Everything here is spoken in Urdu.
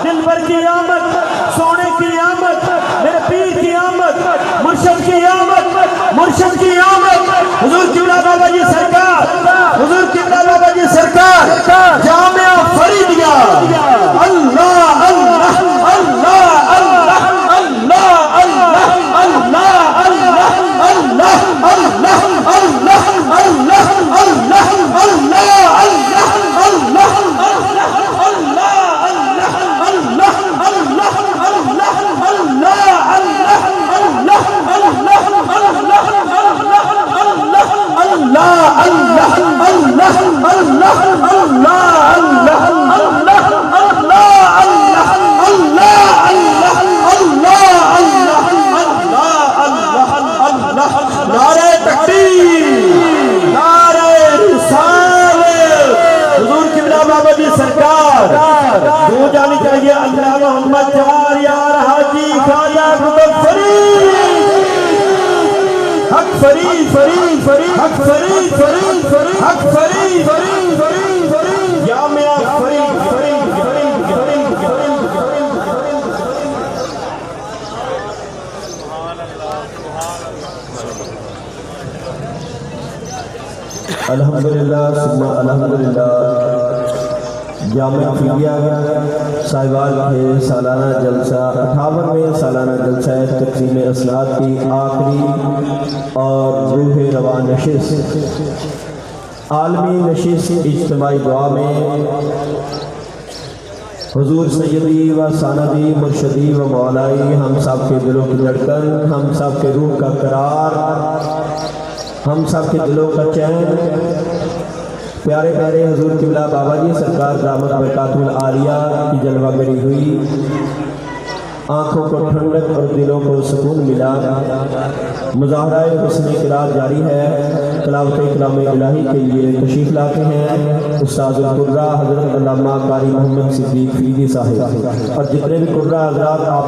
دلبر کی آمد، سونے کی آمد، میرے پیر کی آمد، مرشد کی آمد، مرشد کی آمد، حضور قبلہ بابا جی سرکار، حضور قبلہ بابا جی سرکار، جامعہ فریدیہ، اللہ اللہ اللہ اللہ اللہ اللہ اللہ اللہ اللہ اللہ اللہ اللہ اللہ جانی چاہیے اللہ محمد جوار یار حاجی خواجہ حق فرید فرید فرید حق فرید فرید فرید حق فرید فرید فرید فرید جامعہ فرید فرید فرید فرید فرید الحمدللہ ثم الحمدللہ جامعہ فریدیہ صاحبان کے سالانہ جلسہ 58ویں سالانہ جلسہ تقسیم اسناد کی آخری اور روح رواں نشست عالمی نشست اجتماعی دعا میں حضور سیدی و ساندی مرشدی و مولائی ہم سب کے دلوں کی دھڑکن، ہم سب کے روح کا قرار، ہم سب کے دلوں کا چین، پیارے پیارے حضور قبلہ بابا جی سرکار دامت برکاتہ العالیہ کی جلوہ گری ہوئی آنکھوں کو ٹھنڈک اور دلوں کو سکون ملا۔ مظاہرہ حسن اقرار جاری ہے۔ تلاوت کلام الہی کے لیے تشریف لاتے ہیں استاد القرہ حضرت علامہ قاری محمد صدیق فریدی صاحب، اور جتنے بھی قرہ حضرات آپ